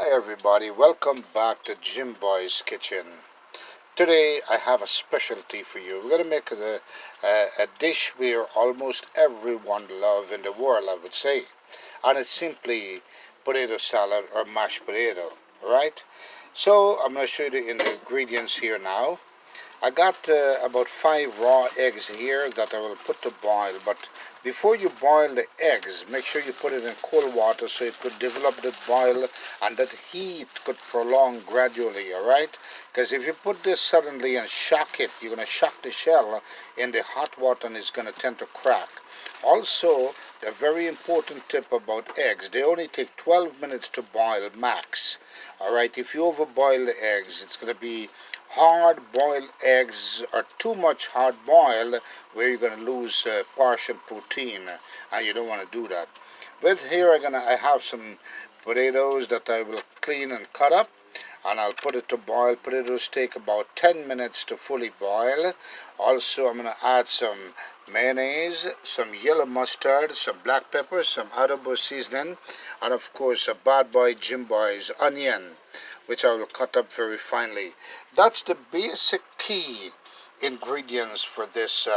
Hi everybody, welcome back to Jim Boy's Kitchen. Today I have a specialty for you. We're going to make a dish where almost everyone loves in the world, I would say. And it's simply potato salad or mashed potato, alright? So I'm going to show you the ingredients here now. I got about 5 raw eggs here that I will put to boil, but before you boil the eggs, make sure you put it in cold water so it could develop the boil and that heat could prolong gradually, alright? Because if you put this suddenly and shock it, you're going to shock the shell in the hot water and it's going to tend to crack. Also, the very important tip about eggs, they only take 12 minutes to boil max. Alright, if you overboil the eggs, it's going to be hard boiled eggs are too much hard boiled where you're going to lose partial protein, and you don't want to do that. But here I have some potatoes that I will clean and cut up, and I'll put it to boil. Potatoes take about 10 minutes to fully boil. Also, I'm going to add some mayonnaise, some yellow mustard, some black pepper, some adobo seasoning, and of course a bad boy Jim Boy's onion, which I will cut up very finely. That's the basic key ingredients for this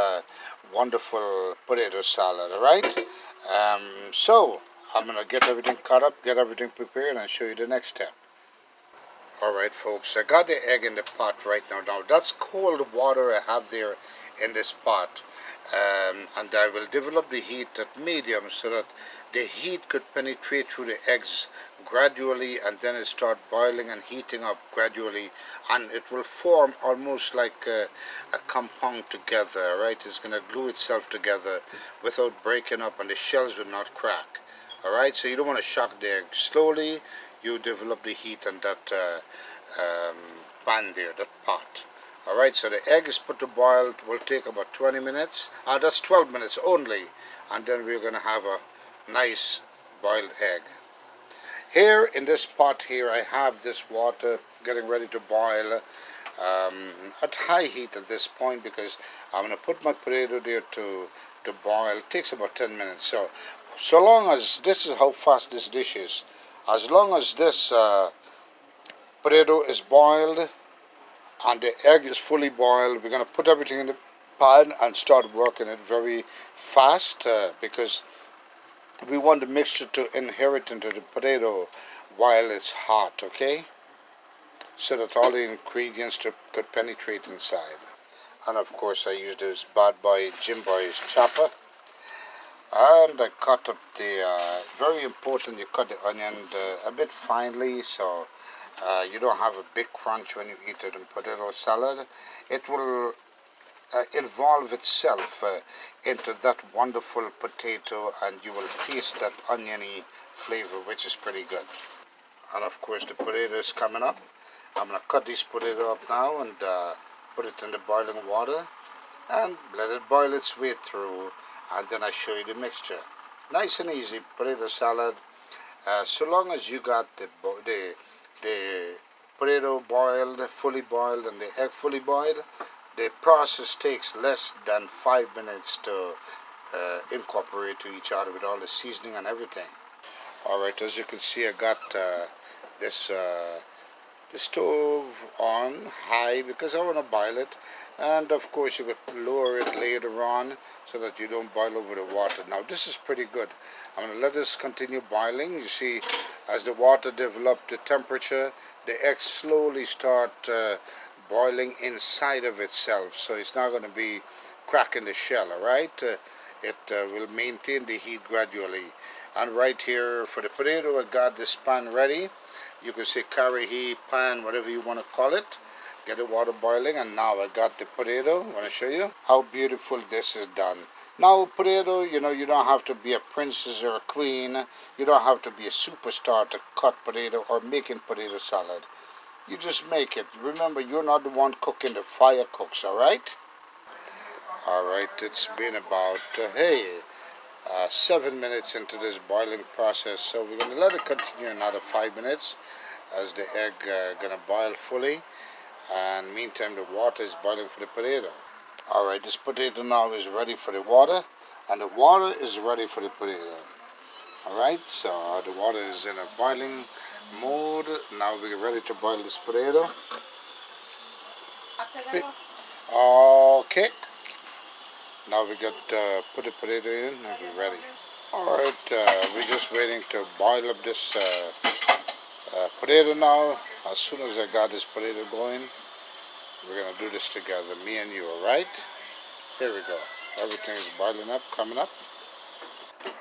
wonderful potato salad, alright? So, I'm going to get everything cut up, get everything prepared, and show you the next step. Alright folks, I got the egg in the pot right now. Now that's cold water I have there in this pot. And I will develop the heat at medium so that the heat could penetrate through the eggs gradually, and then it start boiling and heating up gradually, and it will form almost like a compound together, right? It's going to glue itself together without breaking up, and the shells will not crack. Alright, so you don't want to shock the egg. Slowly you develop the heat on that pan there, that pot. Alright, so the egg is put to boil. It will take about 20 minutes. That's 12 minutes only. And then we're going to have a nice boiled egg. Here in this pot here, I have this water getting ready to boil at high heat at this point, because I'm going to put my potato there to boil. It takes about 10 minutes. So long as, this is how fast this dish is. As long as this potato is boiled and the egg is fully boiled, we're going to put everything in the pan and start working it very fast, because we want the mixture to inherit into the potato while it's hot, okay? So that all the ingredients could penetrate inside. And of course I use this bad boy Jim Boy's chopper. And I cut up the, very important, you cut the onion a bit finely, so you don't have a big crunch when you eat it in potato salad. It will involve itself into that wonderful potato, and you will taste that oniony flavor, which is pretty good. And of course the potato is coming up. I'm going to cut this potato up now and put it in the boiling water and let it boil its way through, and then I show you the mixture. Nice and easy potato salad. So long as you got the potato boiled, fully boiled, and the egg fully boiled, the process takes less than 5 minutes to incorporate to each other with all the seasoning and everything. Alright, as you can see, I got the stove on high because I want to boil it, and of course you could lower it later on so that you don't boil over the water. Now this is pretty good. I'm going to let this continue boiling. You see, as the water develops the temperature, the eggs slowly start boiling inside of itself, so it's not going to be cracking the shell, alright? It will maintain the heat gradually. And right here for the potato, I got this pan ready. You can say curry heat pan, whatever you want to call it. Get the water boiling, and now I got the potato. I want to show you how beautiful this is done. Now potato, you know, you don't have to be a princess or a queen. You don't have to be a superstar to cut potato or making potato salad. You just make it. Remember, you're not the one cooking, the fire cooks, alright? Alright, it's been about, 7 minutes into this boiling process, so we're going to let it continue another 5 minutes as the egg going to boil fully, and meantime the water is boiling for the potato. Alright, this potato now is ready for the water, and the water is ready for the potato. Alright, so the water is in a boiling mode, Now we're ready to boil this potato. Okay. Now we got put the potato in and we're ready. Alright, we're just waiting to boil up this potato now. As soon as I got this potato going, we're going to do this together, me and you, alright? Here we go. Everything is boiling up, coming up.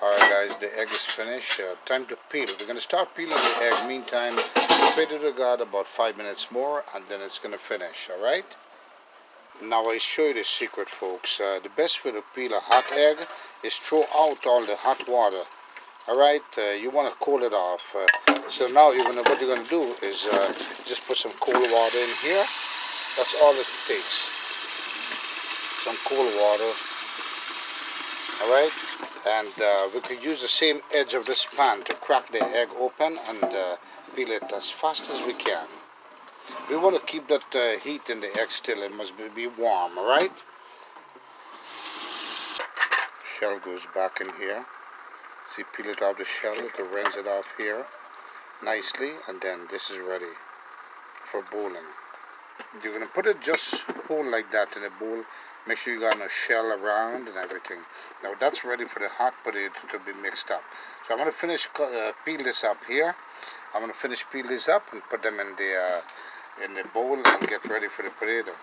Alright guys, the egg is finished. Time to peel. We're going to start peeling the egg. Meantime, the potato got about 5 minutes more and then it's going to finish, alright? Now I show you the secret, folks. The best way to peel a hot egg is throw out all the hot water. Alright, you want to cool it off. So now what you're going to do is just put some cold water in here. That's all it takes. Some cold water. Alright, and we could use the same edge of this pan to crack the egg open and peel it as fast as we can. We want to keep that heat in the egg still. It must be warm, alright? Shell goes back in here. See, peel it off the shell, to rinse it off here nicely, and then this is ready for boiling. You're going to put it just whole like that in a bowl. Make sure you got no shell around and everything. Now that's ready for the hot potato to be mixed up. So I'm going to finish peel this up here. I'm going to finish peel this up and put them in the bowl and get ready for the potato.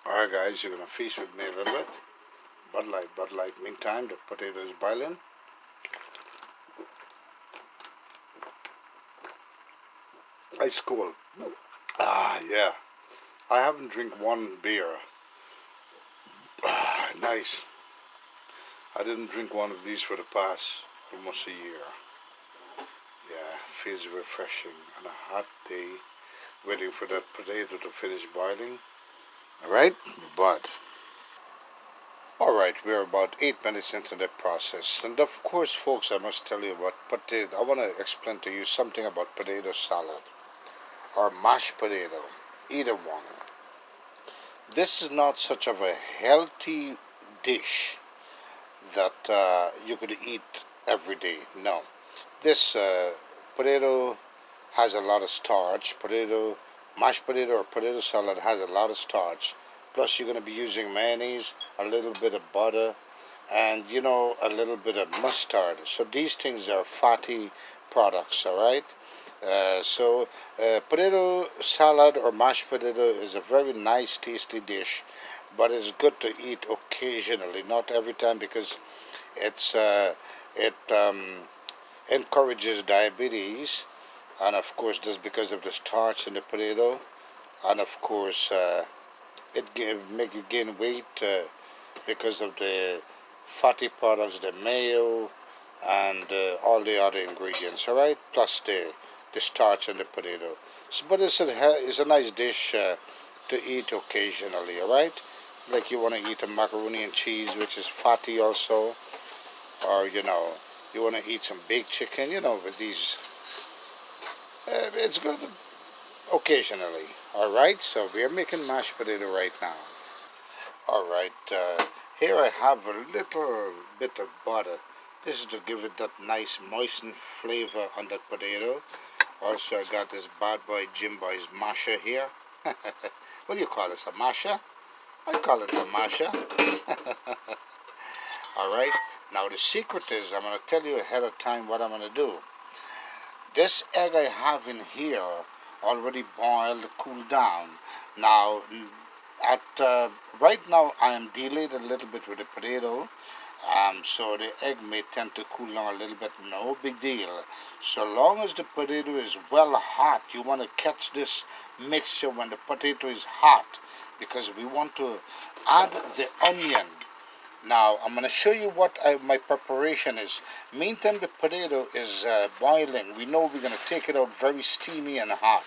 Alright guys, you're going to feast with me a little bit. Bud Light. Meantime, the potato is boiling. Ice cold. Ah, yeah. I haven't drink one beer. Ah, nice. I didn't drink one of these for the past almost a year. Yeah, feels refreshing on a hot day, waiting for that potato to finish boiling. Alright, but alright, we're about 8 minutes into the process. And of course, folks, I must tell you about potato. I want to explain to you something about potato salad or mashed potato, either one. This is not such of a healthy dish that you could eat every day. No. This potato has a lot of starch. Mashed potato or potato salad has a lot of starch. Plus you're going to be using mayonnaise, a little bit of butter, and a little bit of mustard. So these things are fatty products, alright? So potato salad or mashed potato is a very nice, tasty dish, but it's good to eat occasionally, not every time, because it encourages diabetes, and of course that's because of the starch in the potato, and of course it make you gain weight because of the fatty products, the mayo, and all the other ingredients, alright, plus the starch in the potato. So, but it's a nice dish to eat occasionally, alright? Like you want to eat a macaroni and cheese, which is fatty also, or you want to eat some baked chicken, with these. It's good occasionally, alright? So we are making mashed potato right now. Alright, here I have a little bit of butter. This is to give it that nice moistened flavor on that potato. Also, I got this bad boy Jim Boy's masher here. What do you call this, a masher? I call it a masher. Alright, now the secret is, I'm going to tell you ahead of time what I'm going to do. This egg I have in here already boiled, cooled down. Now, right now I am delayed a little bit with the potato. So the egg may tend to cool down a little bit, no big deal. So long as the potato is well hot, you want to catch this mixture when the potato is hot, because we want to add the onion. Now I'm going to show you what my preparation is. Meantime the potato is boiling, we know we're going to take it out very steamy and hot.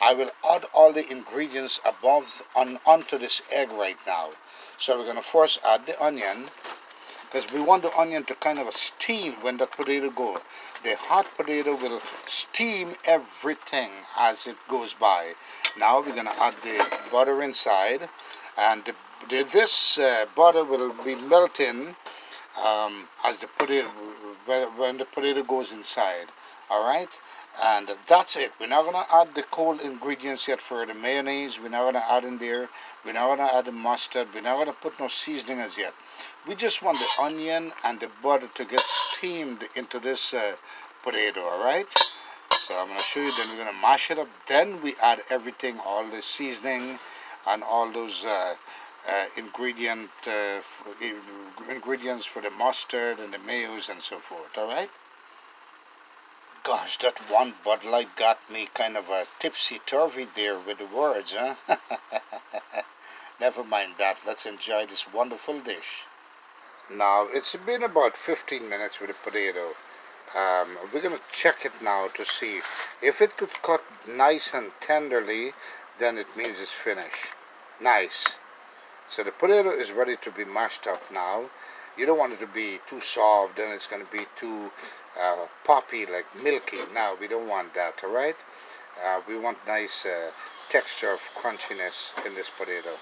I will add all the ingredients above onto this egg right now. So we're going to first add the onion, because we want the onion to kind of steam when the potato goes. The hot potato will steam everything as it goes by. Now we're going to add the butter inside, and this butter will be melting as the potato when the potato goes inside. All right, And that's it. We're not going to add the cold ingredients yet for the mayonnaise. We're not going to add in there. We're not going to add the mustard. We're not going to put no seasoning as yet. We just want the onion and the butter to get steamed into this potato, all right? So I'm going to show you. Then we're going to mash it up. Then we add everything, all the seasoning and all those ingredients for the mustard and the mayos and so forth, all right? Gosh, that one Bud Light got me kind of a tipsy-turvy there with the words, huh? Never mind that. Let's enjoy this wonderful dish. Now, it's been about 15 minutes with the potato. We're going to check it now to see if it could cut nice and tenderly, then it means it's finished. Nice. So the potato is ready to be mashed up now. You don't want it to be too soft, then it's going to be too poppy, like milky. Now we don't want that, all right? We want nice texture of crunchiness in this potato.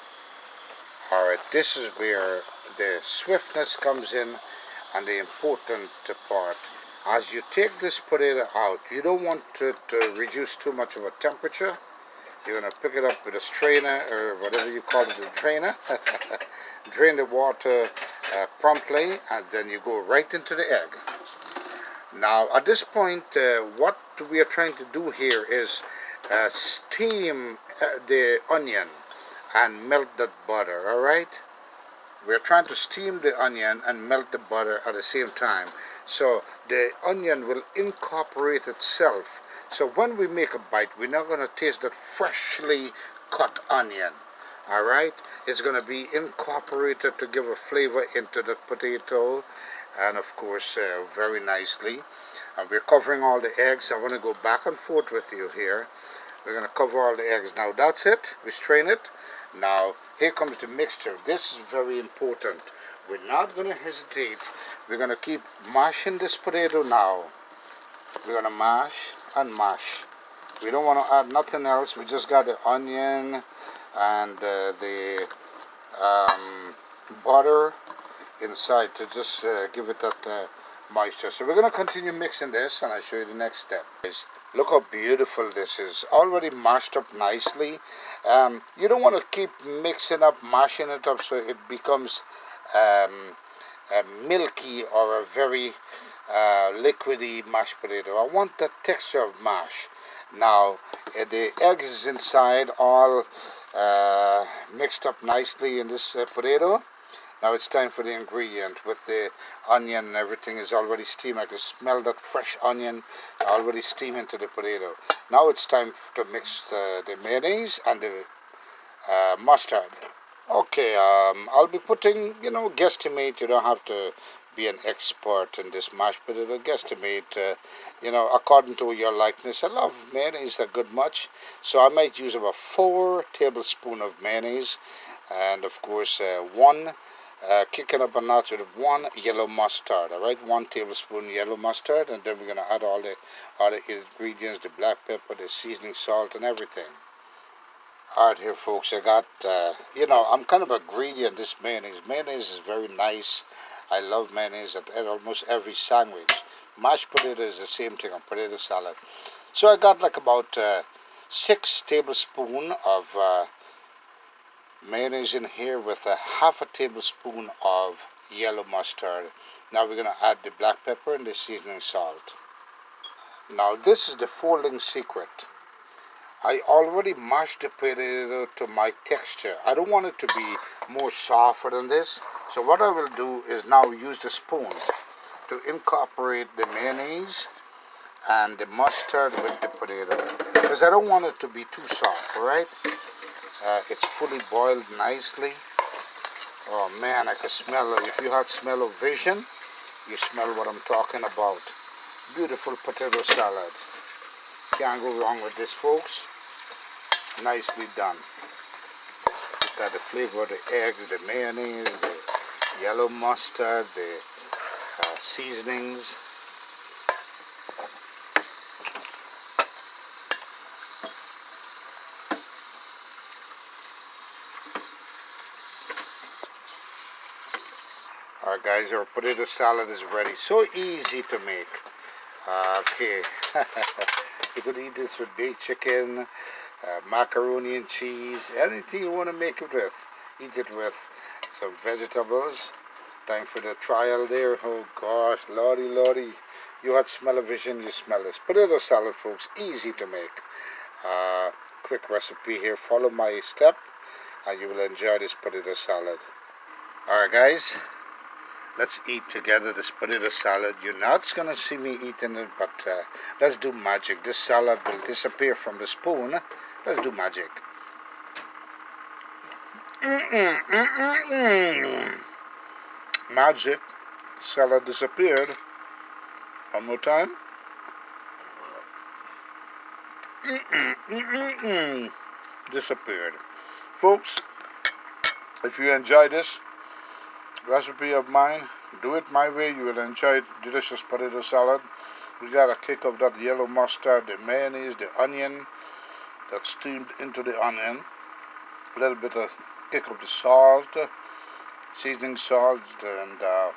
All right, this is where the swiftness comes in and the important part. As you take this potato out, you don't want it to reduce too much of a temperature. You're going to pick it up with a strainer or whatever you call it, a drainer. Drain the water promptly, and then you go right into the egg. Now at this point, what we are trying to do here is steam the onion and melt that butter, all right? We're trying to steam the onion and melt the butter at the same time. So the onion will incorporate itself. So when we make a bite, we're not going to taste that freshly cut onion. All right, it's going to be incorporated to give a flavor into the potato, and of course very nicely. And we're covering all the eggs. I want to go back and forth with you here. We're going to cover all the eggs. Now that's it. We strain it. Now here comes the mixture. This is very important. We're not going to hesitate. We're going to keep mashing this potato now. We're going to mash and mash. We don't want to add nothing else. We just got the onion and the butter inside to just give it that moisture. So we're going to continue mixing this, and I'll show you the next step. Look how beautiful this is. Already mashed up nicely. You don't want to keep mixing up, mashing it up so it becomes milky or a very liquidy mashed potato. I want the texture of mash. Now the eggs is inside, all mixed up nicely in this potato. Now it's time for the ingredient. With the onion and everything is already steamed. I can smell that fresh onion already steaming into the potato. Now it's time to mix the mayonnaise and the mustard. Okay, I'll be putting, guesstimate. You don't have to be an expert in this mashed potato. Guesstimate, according to your likeness. I love mayonnaise a good much, so I might use about 4 tablespoons of mayonnaise, and of course one, kicking up a notch with 1 yellow mustard. All right, 1 tablespoon yellow mustard, and then we're gonna add all the ingredients: the black pepper, the seasoning salt, and everything. Alright here folks, I got, I'm kind of a greedy on this mayonnaise. Mayonnaise is very nice. I love mayonnaise at almost every sandwich. Mashed potato is the same thing on potato salad. So I got like about 6 tablespoons of mayonnaise in here with a half a tablespoon of yellow mustard. Now we're going to add the black pepper and the seasoning salt. Now this is the folding secret. I already mashed the potato to my texture. I don't want it to be more softer than this. So what I will do is now use the spoon to incorporate the mayonnaise and the mustard with the potato. Because I don't want it to be too soft, alright? It's fully boiled nicely. Oh man, I can smell it. If you had smell of vision, you smell what I'm talking about. Beautiful potato salad. Can't go wrong with this, folks. Nicely done. You've got the flavor of the eggs, the mayonnaise, the yellow mustard, the seasonings. Alright guys, our potato salad is ready. So easy to make. Okay. You could eat this with baked chicken, macaroni and cheese, anything you want to make it with. Eat it with some vegetables. Time for the trial there. Oh gosh, lordy, lordy. You had smell-o-vision, you smell this. Potato salad, folks, easy to make. Quick recipe here. Follow my step and you will enjoy this potato salad. Alright guys, let's eat together this potato salad. You're not going to see me eating it, but let's do magic. This salad will disappear from the spoon. Let's do magic. Magic. Salad disappeared. One more time. Disappeared. Folks, if you enjoy this recipe of mine, do it my way. You will enjoy delicious potato salad. We got a kick of that yellow mustard, the mayonnaise, the onion that's steamed into the onion. A little bit of kick of the salt, seasoning salt, and the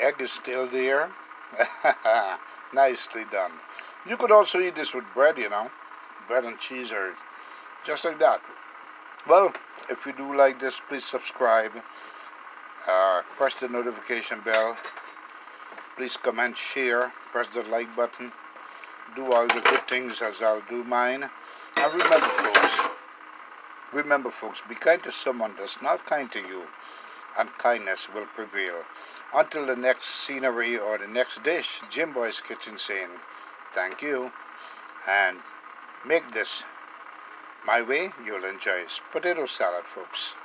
egg is still there. Nicely done. You could also eat this with bread, bread and cheese, or just like that. Well, if you do like this, please subscribe. Press the notification bell. Please comment, share, press the like button. Do all the good things as I'll do mine. And remember folks, be kind to someone that's not kind to you, and kindness will prevail. Until the next scenery or the next dish, Jim Boy's Kitchen saying thank you, and make this my way. You'll enjoy it. Potato salad, folks.